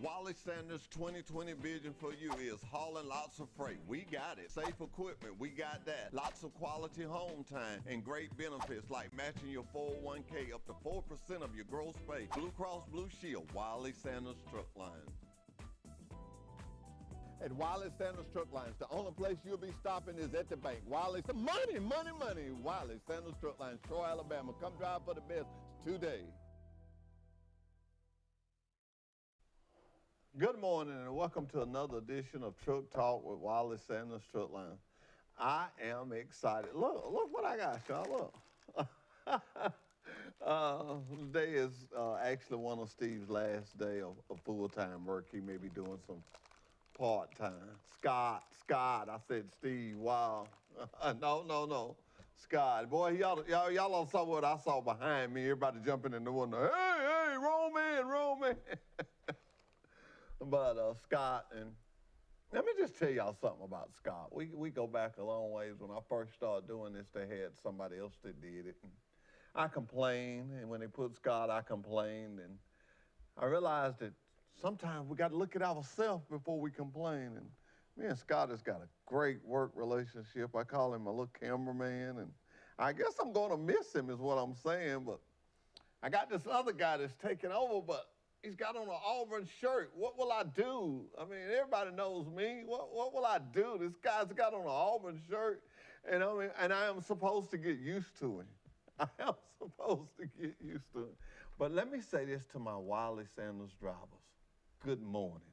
Wally Sanders' 2020 vision for you is hauling lots of freight. We got it. Safe equipment, we got that. Lots of quality home time and great benefits like matching your 401k up to 4% of your gross pay. Blue Cross Blue Shield, Wally Sanders Truck Line. At Wally Sanders Truck Lines, the only place you'll be stopping is at the bank. Wally, money, money, money. Wally Sanders Truck Lines, Troy, Alabama. Come drive for the best today. Good morning and welcome to another edition of Truck Talk with Wally Sanders Truck Line. I am excited. Look what I got, y'all. Look. Today is actually one of Steve's last day of full-time work. He may be doing some part-time. Scott, I said Steve, wow. No. Scott, boy, y'all saw what I saw behind me. Everybody jumping in the window. Hey, roll me. But Scott, and let me just tell y'all something about Scott. We go back a long ways. When I first started doing this, they had somebody else that did it. And I complained, and when they put Scott, I complained, and I realized that sometimes we got to look at ourselves before we complain. And me and Scott has got a great work relationship. I call him my little cameraman, and I guess I'm going to miss him is what I'm saying, but I got this other guy that's taking over, but he's got on an Auburn shirt. What will I do? I mean, everybody knows me. What will I do? This guy's got on an Auburn shirt, and I am supposed to get used to him. I am supposed to get used to him. But let me say this to my Wally Sanders drivers. Good morning.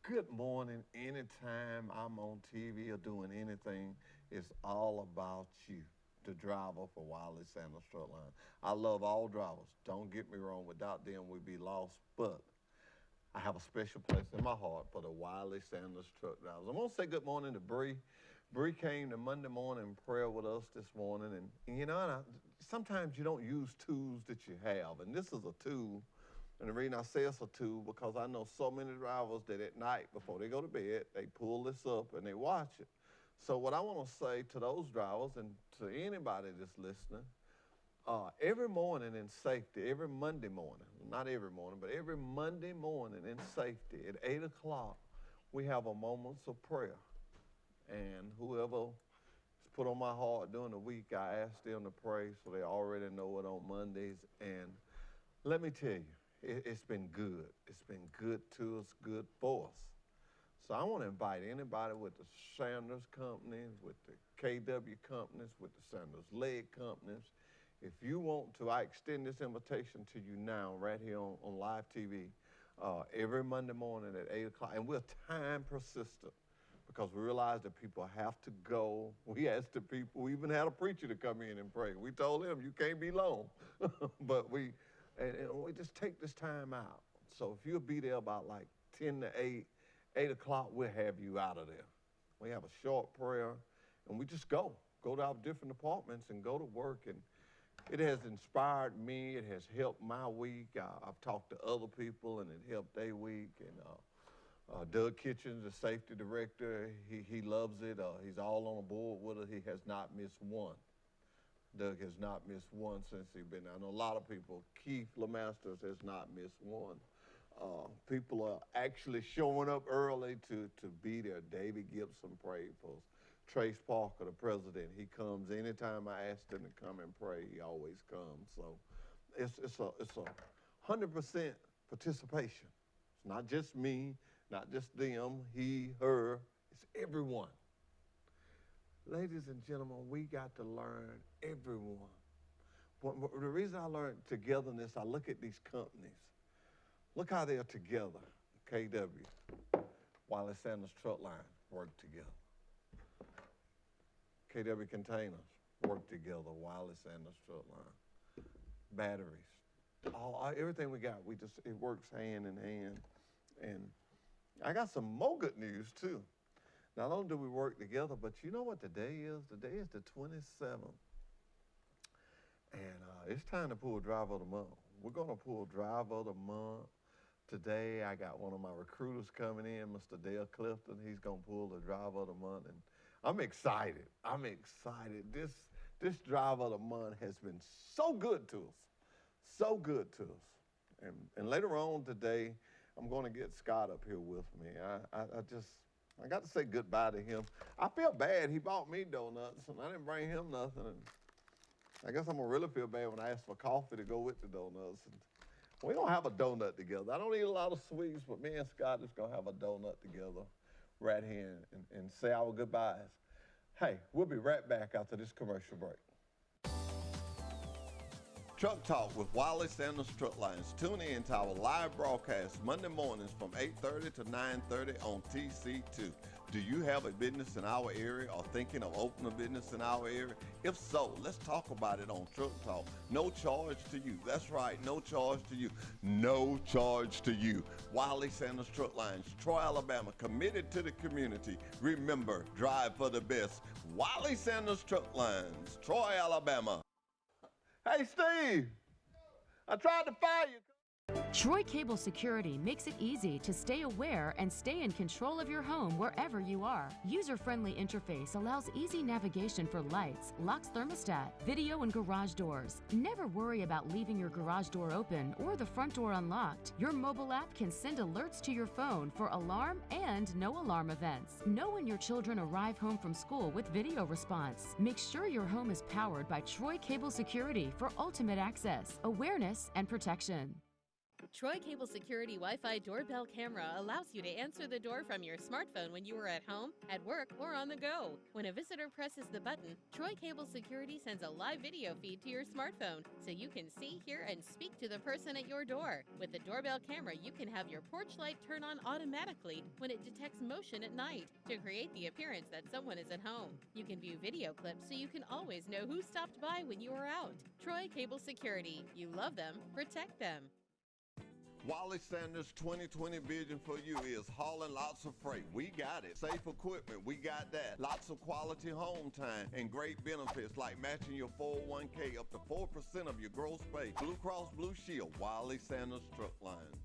Good morning. Anytime I'm on TV or doing anything, it's all about you, the driver for Wally Sanders Truck Line. I love all drivers. Don't get me wrong. Without them, we'd be lost. But I have a special place in my heart for the Wally Sanders truck drivers. I'm going to say good morning to Bree. Bree came to Monday morning prayer with us this morning. And you know, sometimes you don't use tools that you have. And this is a tool. And the reason I say it's a tool, because I know so many drivers that at night before they go to bed, they pull this up and they watch it. So what I want to say to those drivers and to anybody that's listening, every morning in safety, every Monday morning, not every morning, but every Monday morning in safety at 8 o'clock, we have a moments of prayer. And whoever is put on my heart during the week, I ask them to pray so they already know it on Mondays. And let me tell you, it's been good. It's been good to us, good for us. So I want to invite anybody with the Sanders companies, with the KW companies, with the Sanders leg companies. If you want to, I extend this invitation to you now, right here on live TV, every Monday morning at 8 o'clock. And we're time persistent because we realize that people have to go. We asked the people, we even had a preacher to come in and pray. We told him, you can't be long. But we just take this time out. So if you'll be there about like 10 to 8 o'clock, we'll have you out of there. We have a short prayer, and we just go to our different departments and go to work. And it has inspired me. It has helped my week. I've talked to other people, and it helped their week. And Doug Kitchens, the safety director, he loves it. He's all on board with it. He has not missed one. Doug has not missed one since he's been there. I know a lot of people. Keith LeMasters has not missed one. People are actually showing up early to be there. David Gibson prayed for us. Trace Parker, the president, he comes anytime I ask him to come and pray. He always comes. So it's a 100% participation. It's not just me, not just them, he, her. It's everyone. Ladies and gentlemen, we got to learn everyone. The reason I learned togetherness, I look at these companies. Look how they're together. KW, Wally Sanders Truck Line work together. KW Containers work together. Wally Sanders Truck Line. Batteries, everything we got, it works hand in hand. And I got some more good news too. Not only do we work together, but you know what the day is? The day is the 27th. And it's time to pull Driver of the Month. We're going to pull Driver of the Month. Today, I got one of my recruiters coming in, Mr. Dale Clifton. He's going to pull the Driver of the Month. And I'm excited. This Driver of the Month has been so good to us. And later on today, I'm going to get Scott up here with me. I got to say goodbye to him. I feel bad. He bought me donuts, and I didn't bring him nothing. And I guess I'm going to really feel bad when I ask for coffee to go with the donuts. And we're going to have a donut together. I don't eat a lot of sweets, but me and Scott is going to have a donut together right here and say our goodbyes. Hey, we'll be right back after this commercial break. Truck Talk with Wiley Sanders Truck Lines. Tune in to our live broadcast Monday mornings from 8:30 to 9:30 on TC2. Do you have a business in our area or thinking of opening a business in our area? If so, let's talk about it on Truck Talk. No charge to you. That's right, no charge to you. No charge to you. Wiley Sanders Truck Lines, Troy, Alabama, committed to the community. Remember, drive for the best. Wiley Sanders Truck Lines, Troy, Alabama. Hey, Steve, I tried to fire you. Troy Cable Security makes it easy to stay aware and stay in control of your home wherever you are. User-friendly interface allows easy navigation for lights, locks thermostat, video and garage doors. Never worry about leaving your garage door open or the front door unlocked. Your mobile app can send alerts to your phone for alarm and no alarm events. Know when your children arrive home from school with video response. Make sure your home is powered by Troy Cable Security for ultimate access, awareness, and protection. Troy Cable Security Wi-Fi doorbell camera allows you to answer the door from your smartphone when you are at home, at work, or on the go. When a visitor presses the button, Troy Cable Security sends a live video feed to your smartphone so you can see, hear, and speak to the person at your door. With the doorbell camera, you can have your porch light turn on automatically when it detects motion at night to create the appearance that someone is at home. You can view video clips so you can always know who stopped by when you are out. Troy Cable Security. You love them, protect them. Wiley Sanders' 2020 vision for you is hauling lots of freight. We got it. Safe equipment, we got that. Lots of quality home time and great benefits like matching your 401k up to 4% of your gross pay. Blue Cross Blue Shield, Wiley Sanders Truck Lines.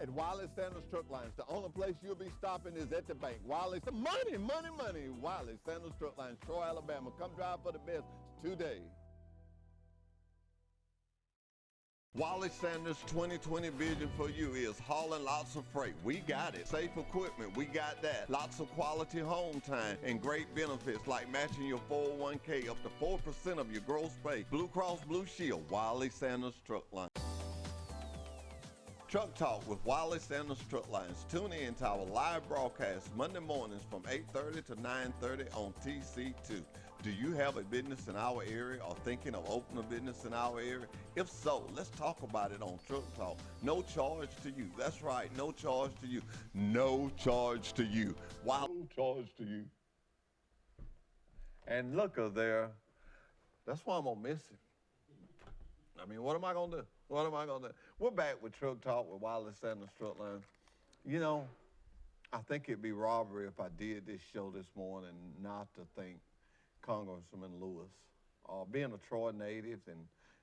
At Wiley Sanders Truck Lines, the only place you'll be stopping is at the bank. Wiley, money, money, money. Wiley Sanders Truck Lines, Troy, Alabama. Come drive for the best today. Wiley Sanders' 2020 vision for you is hauling lots of freight. We got it. Safe equipment, we got that. Lots of quality home time and great benefits like matching your 401k up to 4% of your gross pay. Blue Cross Blue Shield, Wiley Sanders Truck Lines. Truck Talk with Wiley Sanders Truck Lines. Tune in to our live broadcast Monday mornings from 8:30 to 9:30 on TC2. Do you have a business in our area or thinking of opening a business in our area? If so, let's talk about it on Truck Talk. No charge to you. That's right, no charge to you. No charge to you. No charge to you. And look there, that's why I'm gonna miss him. I mean, what am I gonna do? What am I gonna do? We're back with Truck Talk with Wiley Sanders Truck Line. You know, I think it'd be robbery if I did this show this morning not to thank Congressman Lewis. Being a Troy native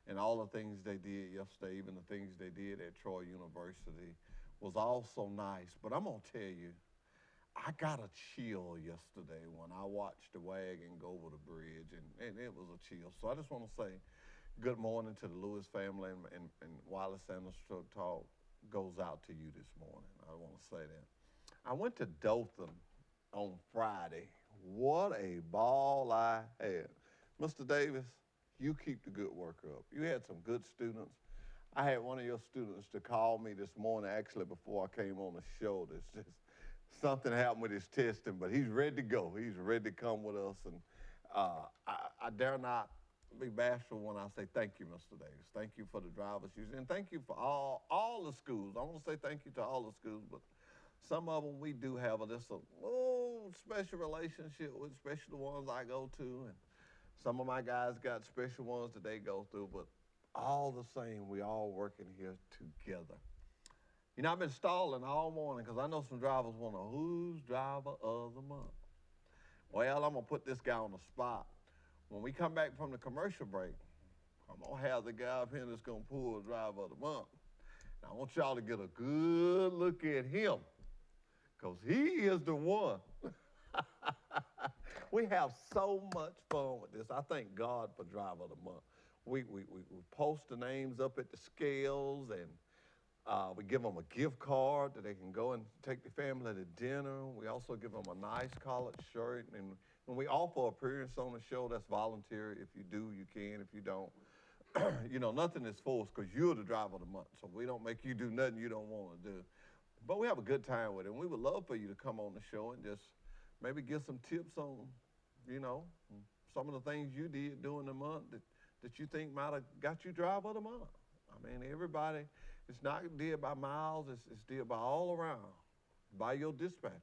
and all the things they did yesterday, even the things they did at Troy University, was also nice. But I'm gonna tell you, I got a chill yesterday when I watched the wagon go over the bridge, and it was a chill. So I just want to say good morning to the Lewis family, and Wiley Sanders Truck Talk goes out to you this morning. I want to say that. I went to Dothan on Friday. What a ball I had. Mr. Davis, you keep the good work up. You had some good students. I had one of your students to call me this morning, actually, before I came on the show. There's just something happened with his testing, but he's ready to go. He's ready to come with us. And I dare not be bashful when I say thank you, Mr. Davis. Thank you for the driver's use. And thank you for all the schools. I want to say thank you to all the schools, but some of them we do have a special relationship with, especially the ones I go to. And some of my guys got special ones that they go through, but all the same, we all working here together. You know, I've been stalling all morning because I know some drivers want to, who's driver of the month? Well, I'm going to put this guy on the spot. When we come back from the commercial break, I'm going to have the guy up here that's going to pull the driver of the month. Now, I want y'all to get a good look at him because he is the one. We have so much fun with this. I thank God for driver of the month. We post the names up at the scales, and We give them a gift card that they can go and take the family to dinner. We also give them a nice collared shirt. And when we offer appearance on the show, that's voluntary. If you do, you can. If you don't, you know, nothing is forced because you're the driver of the month. So we don't make you do nothing you don't want to do. But we have a good time with it. And we would love for you to come on the show and just maybe get some tips on, you know, some of the things you did during the month that you think might have got you driver of the month. I mean, everybody, it's not did by miles, it's did by all around, by your dispatcher.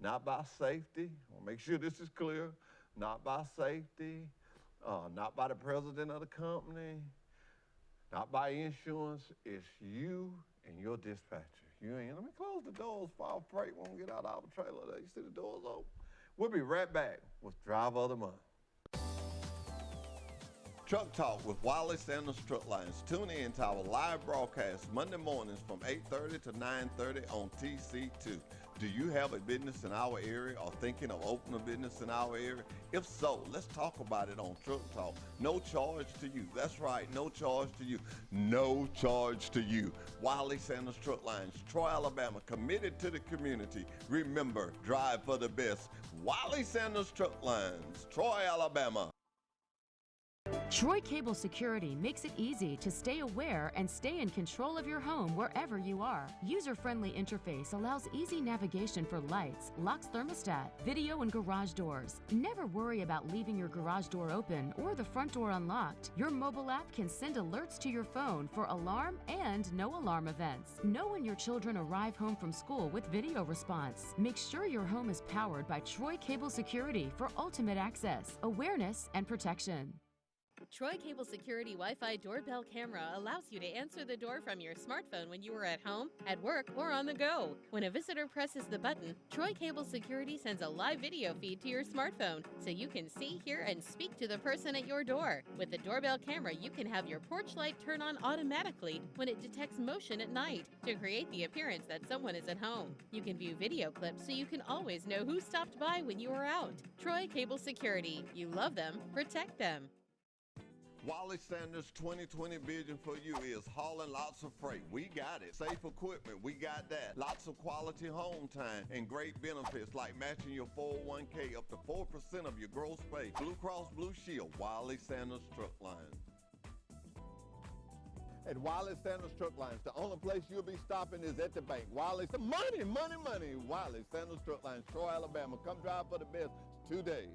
Not by safety, I'll make sure this is clear, not by safety, not by the president of the company, not by insurance, it's you and your dispatcher. You ain't, let me close the doors for our freight won't get out of our trailer there. You see the doors open? We'll be right back with Driver of the Month. Truck Talk with Wiley Sanders Truck Lines. Tune in to our live broadcast Monday mornings from 8:30 to 9:30 on TC2. Do you have a business in our area or thinking of opening a business in our area? If so, let's talk about it on Truck Talk. No charge to you. That's right, no charge to you. No charge to you. Wiley Sanders Truck Lines, Troy, Alabama, committed to the community. Remember, drive for the best. Wiley Sanders Truck Lines, Troy, Alabama. Troy Cable Security makes it easy to stay aware and stay in control of your home wherever you are. User-friendly interface allows easy navigation for lights, locks thermostat, video and garage doors. Never worry about leaving your garage door open or the front door unlocked. Your mobile app can send alerts to your phone for alarm and no alarm events. Know when your children arrive home from school with video response. Make sure your home is powered by Troy Cable Security for ultimate access, awareness, and protection. Troy Cable Security Wi-Fi doorbell camera allows you to answer the door from your smartphone when you are at home, at work, or on the go. When a visitor presses the button, Troy Cable Security sends a live video feed to your smartphone so you can see, hear, and speak to the person at your door. With the doorbell camera, you can have your porch light turn on automatically when it detects motion at night to create the appearance that someone is at home. You can view video clips so you can always know who stopped by when you are out. Troy Cable Security. You love them, protect them. Wiley Sanders' 2020 vision for you is hauling lots of freight. We got it. Safe equipment, we got that. Lots of quality home time and great benefits like matching your 401k up to 4% of your gross pay. Blue Cross Blue Shield, Wiley Sanders Truck Lines. At Wiley Sanders Truck Lines, the only place you'll be stopping is at the bank. Wiley, money, money, money. Wiley Sanders Truck Lines, Troy, Alabama. Come drive for the best today.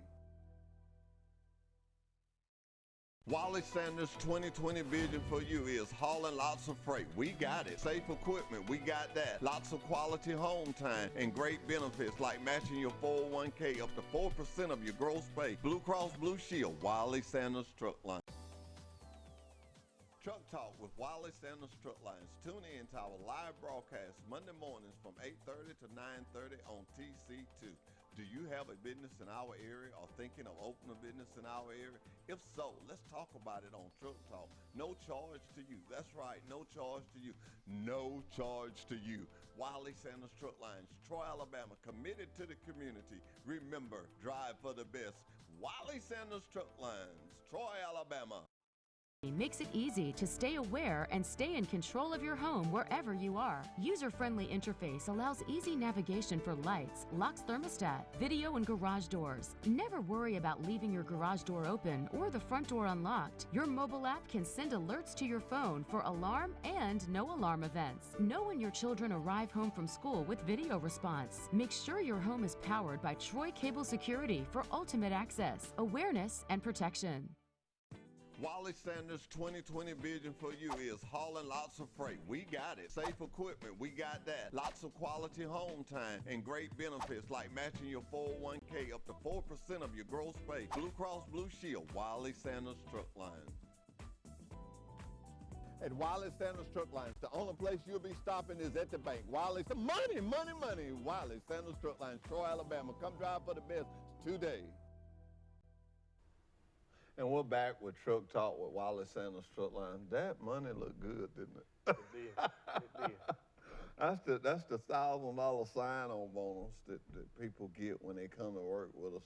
Wiley Sanders' 2020 vision for you is hauling lots of freight. We got it. Safe equipment, we got that. Lots of quality home time and great benefits like matching your 401k up to 4% of your gross pay. Blue Cross Blue Shield, Wiley Sanders Truck Lines. Truck Talk with Wiley Sanders Truck Lines. Tune in to our live broadcast Monday mornings from 8:30 to 9:30 on TC2. Do you have a business in our area or thinking of opening a business in our area? If so, let's talk about it on Truck Talk. No charge to you. That's right, no charge to you. No charge to you. Wiley Sanders Truck Lines, Troy, Alabama, committed to the community. Remember, drive for the best. Wiley Sanders Truck Lines, Troy, Alabama. Makes it easy to stay aware and stay in control of your home wherever you are. User-friendly interface allows easy navigation for lights, locks thermostat, video and garage doors. Never worry about leaving your garage door open or the front door unlocked. Your mobile app can send alerts to your phone for alarm and no alarm events. Know when your children arrive home from school with video response. Make sure your home is powered by Troy Cable Security for ultimate access, awareness, and protection. Wiley Sanders' 2020 vision for you is hauling lots of freight. We got it. Safe equipment, we got that. Lots of quality home time and great benefits like matching your 401k up to 4% of your gross pay. Blue Cross Blue Shield, Wiley Sanders Truck Lines. At Wiley Sanders Truck Lines, the only place you'll be stopping is at the bank. Wiley, money, money, money. Wiley Sanders Truck Lines, Troy, Alabama. Come drive for the best today. And we're back with Truck Talk with Wiley Sanders Truck Line. That money looked good, didn't it? It did. It did. That's the $1,000 sign-on bonus that people get when they come to work with us.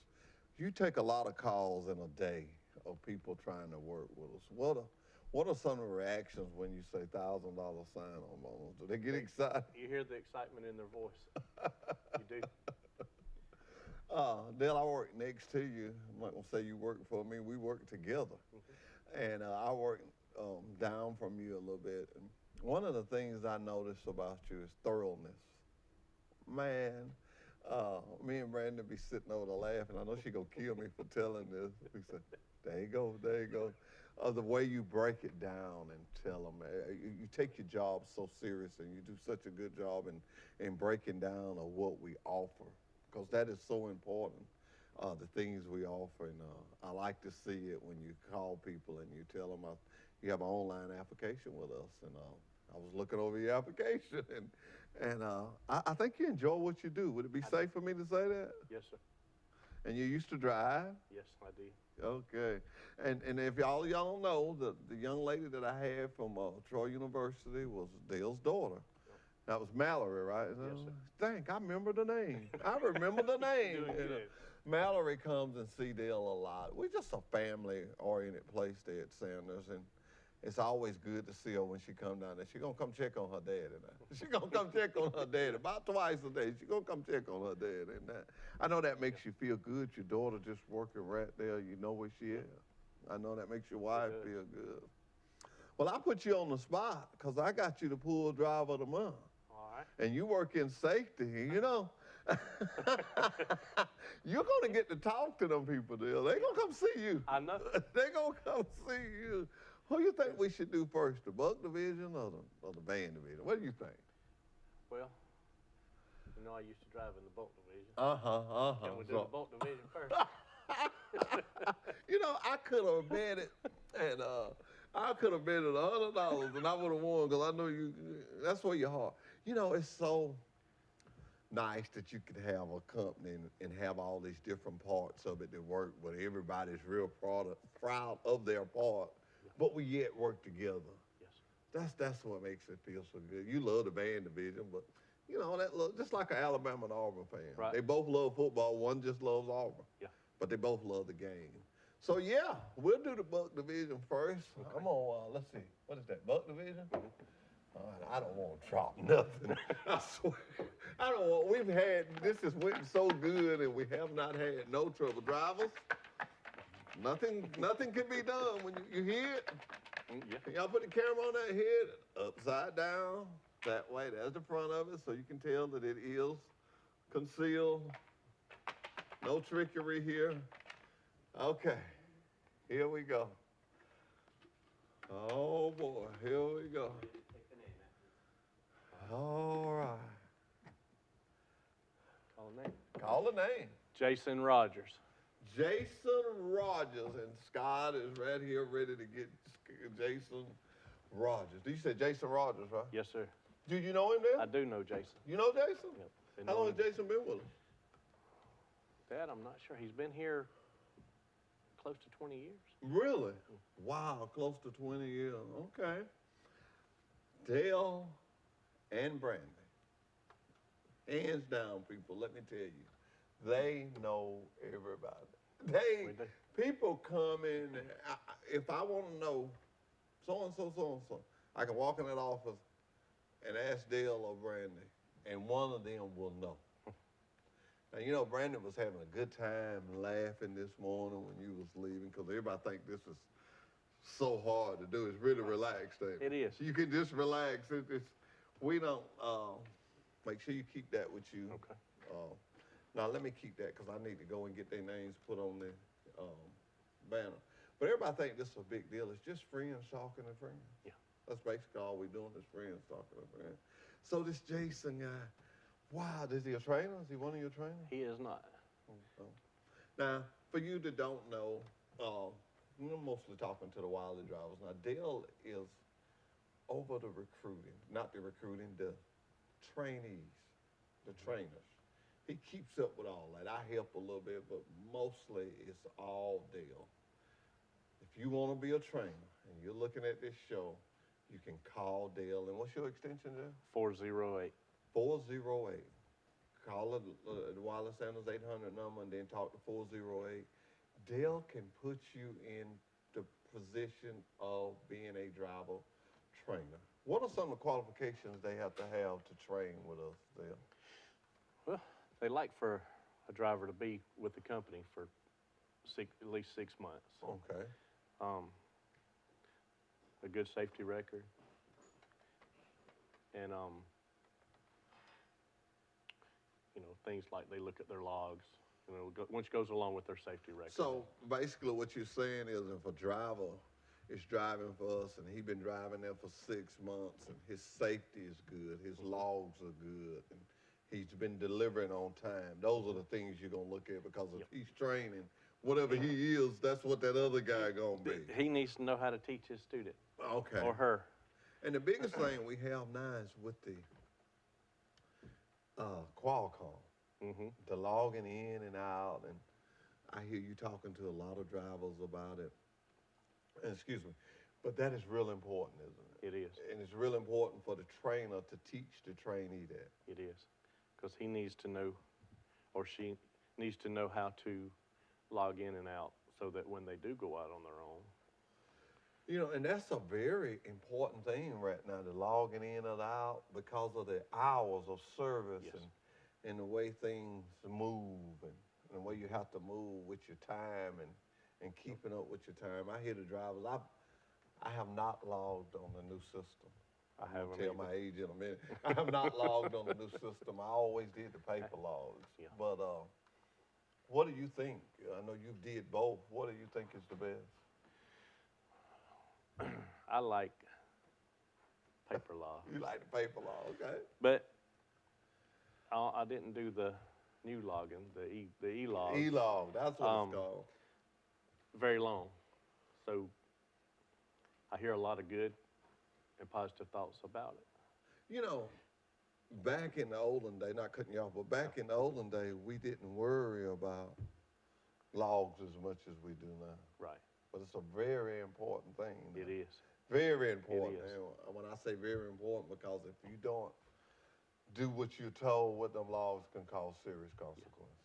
You take a lot of calls in a day of people trying to work with us. What are some of the reactions when you say $1,000 sign-on bonus? Do they get excited? You hear the excitement in their voice. You do. Dale, I work next to you. I'm not gonna say you work for me. We work together, and I work down from you a little bit. And one of the things I notice about you is thoroughness. Man, me and Brandon be sitting over there laughing. I know she gonna kill me for telling this. We say, there you go, there you go. The way you break it down and tell them, you take your job so serious, and you do such a good job in breaking down of what we offer, because that is so important. The things we offer, and I like to see it when you call people and you tell them you have an online application with us, and I was looking over your application, and I think you enjoy what you do. Would it be safe for me to say that? Yes, sir. And you used to drive? Yes, I do. Okay. And if y'all don't know, the young lady that I had from Troy University was Dale's daughter. That was Mallory, right? Yes, sir. Thank, I remember the name. I remember the name. Doing good. Mallory comes and see Dale a lot. We're just a family-oriented place there at Sanders, and it's always good to see her when she come down there. She's gonna come check on her daddy now. She's gonna come check on her daddy about twice a day. She's gonna come check on her daddy. And I know that makes you feel good. Your daughter just working right there. You know where she is. I know that makes your wife feel good. Well, I put you on the spot because I got you the pool driver of the month. All right. And you work in safety, you know. You're gonna get to talk to them people, Dale. They gonna come see you. I know. They gonna come see you. Who do you think we should do first, the buck division or the band division? What do you think? Well, you know I used to drive in the boat division. Can we do So- the boat division first? You know, I could have bet it, and I could have bet it $100, and I would have won because I know you. That's where your heart. You know, it's so nice that you could have a company and have all these different parts of it that work, but everybody's real proud of their part, but we yet work together. Yes. That's what makes it feel so good. You love the band division, but you know that just like an Alabama and Auburn fan. Right. They both love football. One just loves Auburn. Yeah. But they both love the game. So yeah, we'll do the buck division first. Okay. I'm on. Let's see. What is that? Buck division? All right, I don't want to drop nothing. I swear. I don't want. This has went so good, and we have not had no trouble. Drivers, nothing can be done when you hear it. Yeah. Can y'all put the camera on that head upside down? That way, that's the front of it, so you can tell that it is concealed. No trickery here. Okay, here we go. Oh boy, here we go. All right. Call a name. Call the name. Jason Rogers. Jason Rogers, and Scott is right here ready to get Jason Rogers. You said Jason Rogers, right? Yes, sir. Do you know him, I Dale? do know Jason. You know Jason? Yep. Been How long knowing has him. Jason been with us? Dad, I'm not sure. He's been here close to 20 years. Really? Wow, close to 20 years. Okay. Dale and Brandy. Hands down, people, let me tell you, they know everybody. We do. People come in, if I want to know so-and-so, I can walk in that office and ask Dale or Brandy, and one of them will know. Now, you know, Brandon was having a good time laughing this morning when you was leaving, because everybody think this is so hard to do. It's really relaxed, ain't it? It is. You can just relax. We don't, make sure you keep that with you. Okay. Now, let me keep that, because I need to go and get their names put on the banner. But everybody think this is a big deal. It's just friends talking to friends. Yeah. That's basically all we're doing is friends talking to friends. So this Jason guy, wow, is he a trainer? Is he one of your trainers? He is not. Oh. Now, for you that don't know, we're mostly talking to the Wiley drivers. Now, Dale is over the recruiting, not the recruiting, the trainees, the trainers. He keeps up with all that. I help a little bit, but mostly it's all Dale. If you want to be a trainer and you're looking at this show, you can call Dale. And what's your extension there? 408. 408. Call the Wiley Sanders 800 number and then talk to 408. Dale can put you in the position of being a driver trainer. What are some of the qualifications they have to train with us there? Well, they like for a driver to be with the company for at least 6 months. Okay. A good safety record, and you know, things like they look at their logs, you know, which goes along with their safety record. So basically what you're saying is if a driver is driving for us and he's been driving there for 6 months and his safety is good, his logs are good, and he's been delivering on time, those are the things you're going to look at, because if he's training, whatever he is, that's what that other guy going to be. He needs to know how to teach his student. Okay. Or her. And the biggest thing we have now is with the Qualcomm, the logging in and out, and I hear you talking to a lot of drivers about it. And excuse me, but that is real important, isn't it? It is. And it's real important for the trainer to teach the trainee that. It is, because he needs to know, or she needs to know how to log in and out, so that when they do go out on their own. You know, and that's a very important thing right now, the logging in and out, because of the hours of service. Yes. And the way things move, and the way you have to move with your time, and keeping up with your time. I hear the drivers, I have not logged on the new system. I I'll haven't tell either. my age in a minute. I have not logged on the new system. I always did the paper logs. Yeah. But what do you think? I know you did both. What do you think is the best? I like paper log. You like the paper log, okay? But I didn't do the new logging, the e-log. E-log, that's what it's called. Very long. So I hear a lot of good and positive thoughts about it. You know, back in the olden day, not cutting you off, but back in the olden day, we didn't worry about logs as much as we do now. Right. But it's a very important thing. It is. Very important. It is. And when I say very important, because if you don't do what you're told with them logs, can cause serious consequences.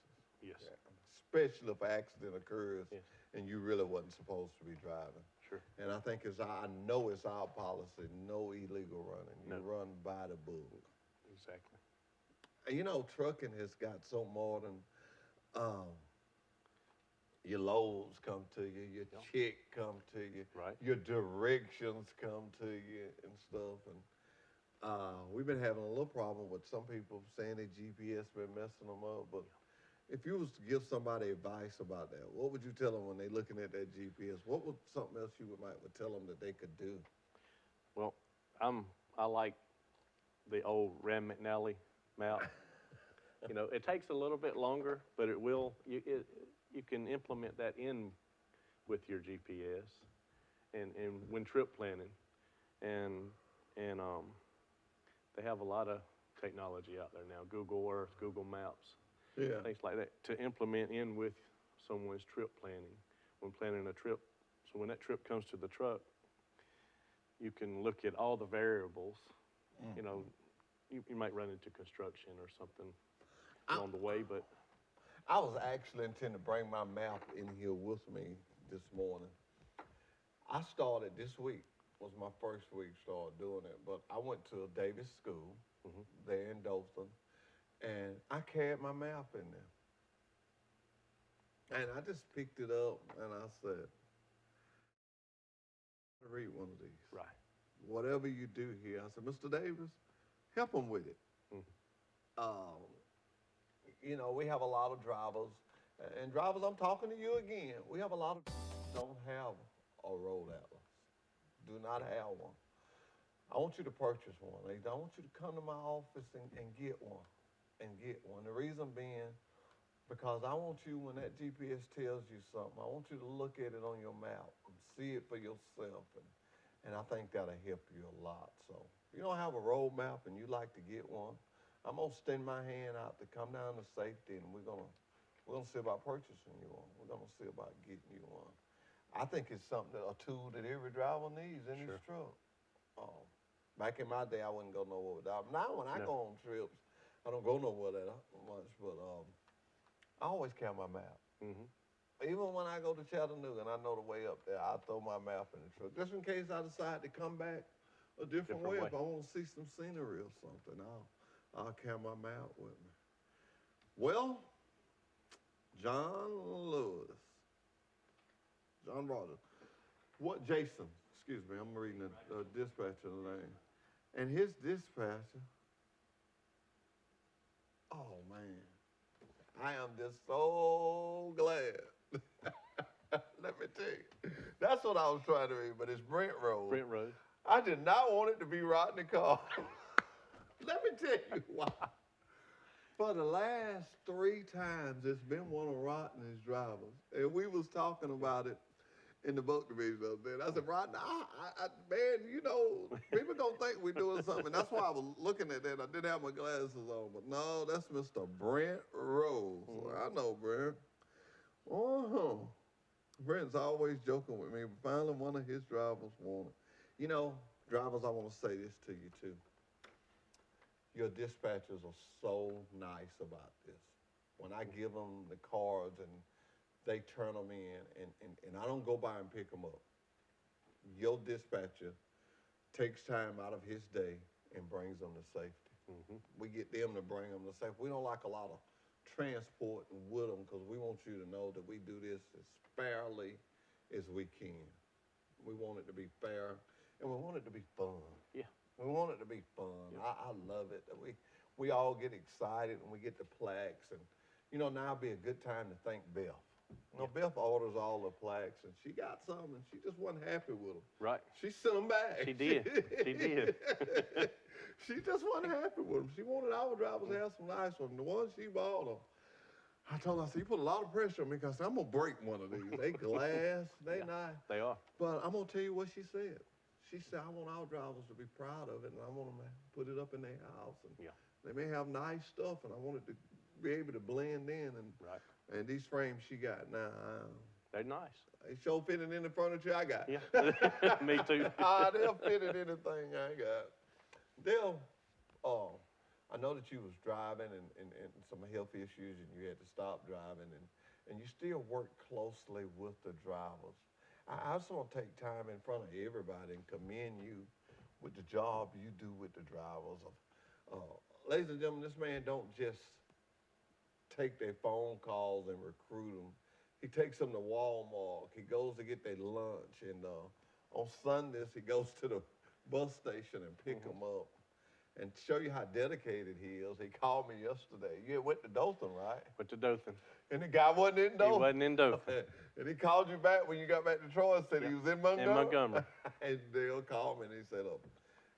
Yes. Yeah. Especially if an accident occurs Yes. and you really wasn't supposed to be driving. Sure. And I think I know it's our policy, no illegal running. You No. run by the book. Exactly. And you know, trucking has got so modern. Your loads come to you, your check come to you, Right. your directions come to you and stuff. And we've been having a little problem with some people saying that GPS been messing them up. But if you was to give somebody advice about that, what would you tell them when they're looking at that GPS? What would something else you might tell them that they could do? Well, I like the old Rand McNally map. You know, it takes a little bit longer, but it will. You can implement that in with your GPS, and when trip planning, and they have a lot of technology out there now. Google Earth, Google Maps, things like that to implement in with someone's trip planning when planning a trip. So when that trip comes to the truck, you can look at all the variables. You know, you might run into construction or something along the way, but I was actually intending to bring my map in here with me this morning. I started this week, was my first week started doing it, but I went to a Davis school there in Dothan, and I carried my map in there. And I just picked it up and I said, read one of these. right. Whatever you do here, I said, Mr. Davis, help them with it. You know, we have a lot of drivers, and drivers, I'm talking to you again. We have a lot of don't have a road atlas. Do not have one. I want you to purchase one. I want you to come to my office and get one. The reason being, because I want you, when that GPS tells you something, I want you to look at it on your map and see it for yourself. And I think that'll help you a lot. So if you don't have a road map and you like to get one, I'm gonna extend my hand out to come down to safety, and we're gonna see about purchasing you one. We're gonna see about getting you one. I think it's something, a tool that every driver needs in his truck. Back in my day, I wouldn't go nowhere without. Now, when I go on trips, I don't go nowhere that much, but I always carry my map. Even when I go to Chattanooga and I know the way up there, I throw my map in the truck just in case I decide to come back a different way. If I want to see some scenery or something, I'll carry my map with me. Well, John Lewis, John Rogers, Jason, excuse me, I'm reading the dispatcher name, and his dispatcher. Oh man, I am just so glad. Let me tell you, that's what I was trying to read, but it's Brent Road. Brent Road. I did not want it to be Rodney Carr. Let me tell you why. For the last 3 times, it's been one of Rodney's drivers, and we was talking about it in the boat division the other day. And I said, Rodney, man, you know, people gonna think we're doing something. That's why I was looking at that. I didn't have my glasses on, but no, that's Mr. Brent Rose. I know Brent. Brent's always joking with me, but finally one of his drivers wanted. You know, drivers, I want to say this to you too. Your dispatchers are so nice about this. When I give them the cards and they turn them in, and I don't go by and pick them up. Your dispatcher takes time out of his day and brings them to safety. We get them to bring them to safety. We don't like a lot of transport with them because we want you to know that we do this as fairly as we can. We want it to be fair, and we want it to be fun. Yeah. We want it to be fun. Yeah. I love it. That we all get excited when we get the plaques, and you know, now would be a good time to thank Beth. You know, Beth orders all the plaques, and she got some, and she just wasn't happy with them. Right. She sent them back. She did. She did. She just wasn't happy with them. She wanted our drivers to have some nice ones. The ones she bought them, I told her, I said, you put a lot of pressure on me because I'm going to break one of these. They glass, they nice. They are. But I'm going to tell you what she said. She said, I want our drivers to be proud of it, and I want them to put it up in their house. And they may have nice stuff, and I want it to be able to blend in. And these frames she got now, they're nice. They sure fitting in the furniture I got. Yeah, me too. They'll fit in anything I got. I know that you was driving and some health issues and you had to stop driving and you still work closely with the drivers. I just want to take time in front of everybody and commend you with the job you do with the drivers. Ladies and gentlemen, this man don't just take their phone calls and recruit them. He takes them to Walmart. He goes to get their lunch. And on Sundays, he goes to the bus station and pick them up. And to show you how dedicated he is, he called me yesterday. You went to Dothan, right? Went to Dothan. And the guy wasn't in Dothan. He wasn't in Dothan. And he called you back when you got back to Troy and said he was in Montgomery. In Montgomery. And Dale called me and he said,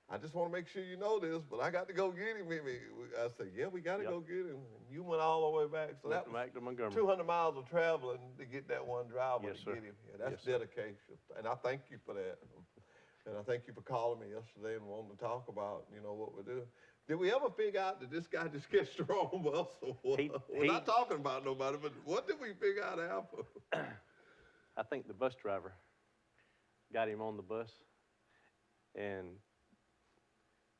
I just want to make sure you know this, but I got to go get him. I said, yeah, we got to go get him. And you went all the way back. So that was back to Montgomery. 200 miles of traveling to get that one driver Yes, to sir. get him here. That's Yes, dedication. And I thank you for that. And I thank you for calling me yesterday and wanting to talk about, you know, what we do. Did we ever figure out that this guy just gets the wrong bus or what? We're not talking about nobody, but what did we figure out after? I think the bus driver got him on the bus and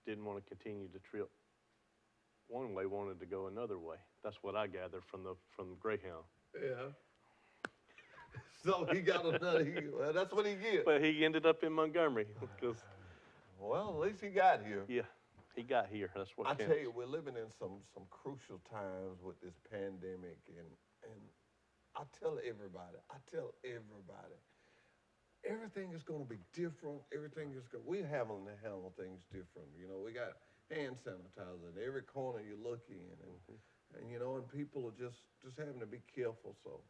didn't want to continue the trip one way, wanted to go another way. That's what I gathered from the Greyhound. Yeah. So he got well, that's what he gets. But he ended up in Montgomery because. Well, at least he got here. Yeah, he got here. That's what I counts. tell you, we're living in some crucial times with this pandemic, and I tell everybody, everything is going to be different. We're having to handle things different. You know, we got hand sanitizer in every corner you look in, and you know, and people are just having to be careful. So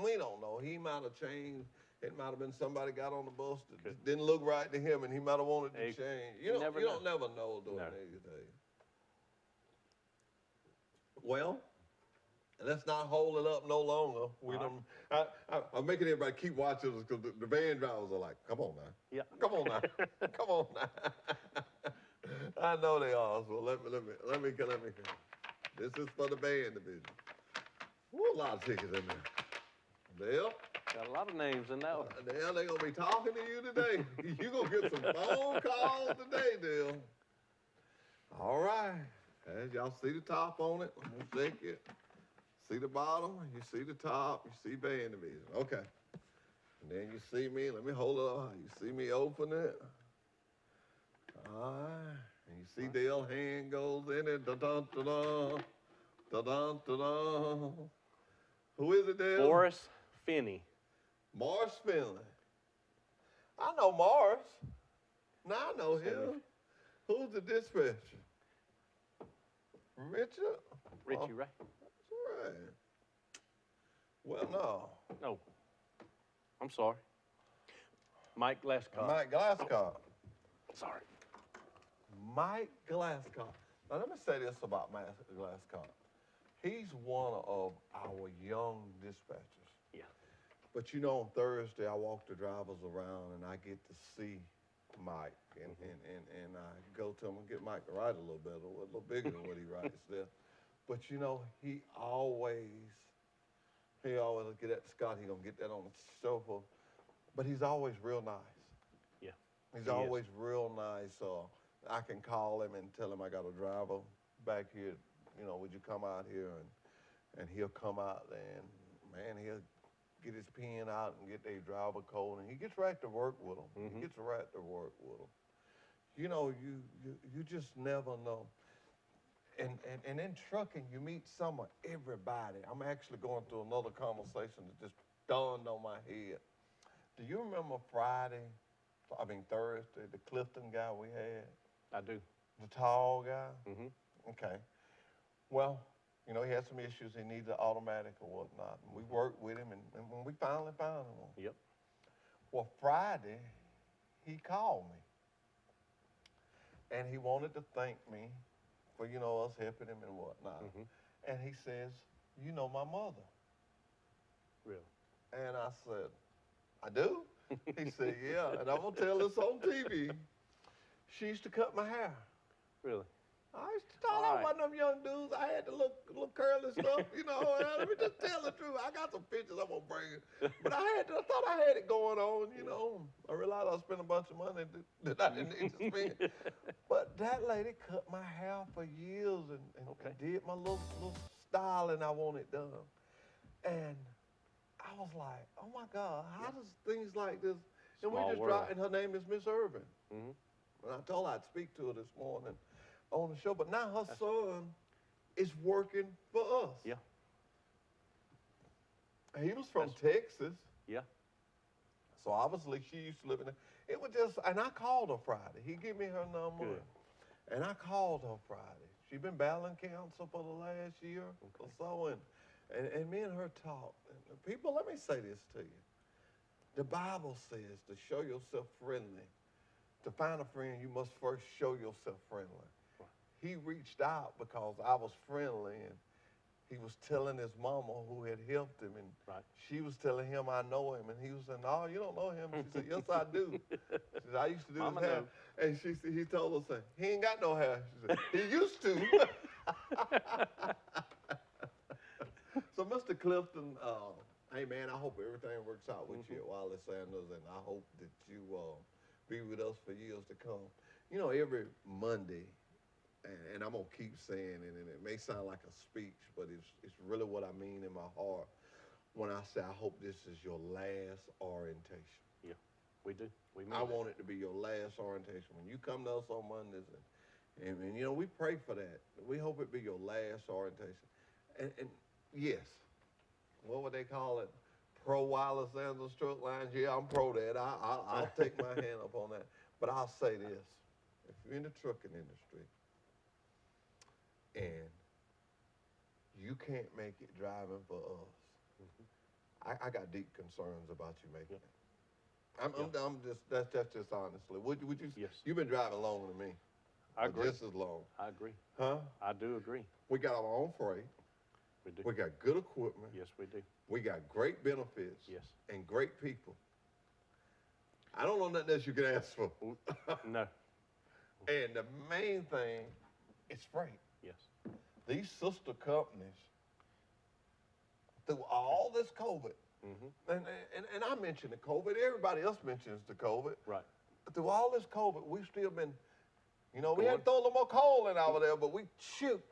we don't know. He might have changed. It might have been somebody got on the bus that didn't look right to him, and he might have wanted to change. You don't never know doing these days. Well, let's not hold it up no longer. I'm making everybody keep watching us because the van drivers are like, come on now. Yeah. Come on now. Come on now. I know they are. So let me. This is for the band division. Ooh, a lot of tickets in there. Dale? Got a lot of names in that one. Dale, they're going to be talking to you today. You're going to get some phone calls today, Dale. All right. As y'all see the top on it, I'm going to shake it. See the bottom, you see the top, you see band division. Okay. And then you see me, let me hold it up. You see me open it. All right. And you see Dale's hand goes in it. Da-dun-da-dun. Da-dun-da-dun. Who is it, Dale? Morris Finney. Morris Finley. I know Morris. Now I know him. Who's the dispatcher? Richard? Richie Ray. That's right. Well, no. No. I'm sorry. Mike Glasscock. Mike Glasscock. Sorry. Mike Glasscock. Now, let me say this about Mike Glasscock. He's one of our young dispatchers. Yeah. But you know, on Thursday, I walk the drivers around and I get to see Mike. And I go to him and get Mike to write a little bigger than what he writes there. But you know, he always get at Scott, he gonna get that on the sofa. But he's always real nice. Yeah. He's He always is. real nice. I can call him and tell him I got a driver back here. You know, would you come out here? And he'll come out there and, man, he'll get his pen out and get their driver code, and he gets right to work with them. Mm-hmm. He gets right to work with them. You know, you just never know. And in trucking, you meet some of everybody. I'm actually going through another conversation that just dawned on my head. Do you remember Thursday, the Clifton guy we had? I do. The tall guy? Mm-hmm. Okay. Well, you know, he had some issues. He needed an automatic or whatnot. And we worked with him, and when we finally found him. Yep. Well, Friday, he called me. And he wanted to thank me for, you know, us helping him and whatnot. Mm-hmm. And he says, you know my mother. Really? And I said, I do? He said, yeah. And I'm going to tell this on TV. She used to cut my hair. Really? I used to start out one of them young dudes. I had the little curly stuff, you know. And let me just tell the truth. I got some pictures I'm gonna bring. But I thought I had it going on, you know. I realized I spent a bunch of money that I didn't need to spend. But that lady cut my hair for years and did my little styling I wanted done. And I was like, oh my God, how does things like this? And we Small just world. and her name is Miss Irvin. Mm-hmm. And I told her I'd speak to her this morning on the show, but now her son is working for us. Yeah. He was from Texas, Yeah. so obviously she used to live in there. It was just, and I called her Friday. He gave me her number, Good. and I called her Friday. She's been battling cancer for the last year or so, and me and her talked. And people, let me say this to you. The Bible says to show yourself friendly. To find a friend, you must first show yourself friendly. He reached out because I was friendly, and he was telling his mama who had helped him, and she was telling him I know him, and he was saying, no, you don't know him. She said, yes, I do. She said, I used to do Mama his hair. knows. And he told her, he ain't got no hair. She said, he used to. So, Mr. Clifton, hey, man, I hope everything works out with you at Wallace Sanders, and I hope that you be with us for years to come. You know, every Monday, and I'm going to keep saying it, and it may sound like a speech, but it's really what I mean in my heart when I say I hope this is your last orientation. Yeah, we do. We mean I that. want it to be your last orientation. When you come to us on Mondays, and you know, we pray for that. We hope it be your last orientation. And yes, what would they call it? Pro Wallace Sanders truck lines. Yeah, I'm pro that. I'll take my hand up on that. But I'll say this. If you're in the trucking industry and you can't make it driving for us, I got deep concerns about you making it. I'm just, that's just honestly. Would you? Yes. You've been driving longer than me. I or agree. Just as long. I agree. Huh? I do agree. We got our own freight. We do. We got good equipment. Yes, we do. We got great benefits. Yes. And great people. I don't know nothing else you can ask for. No. And the main thing is freight. Yes. These sister companies, through all this COVID, and I mentioned the COVID, everybody else mentions the COVID. Right. Through all this COVID, we've still been, you know, we had to throw a little more coal in over there, but we shoot.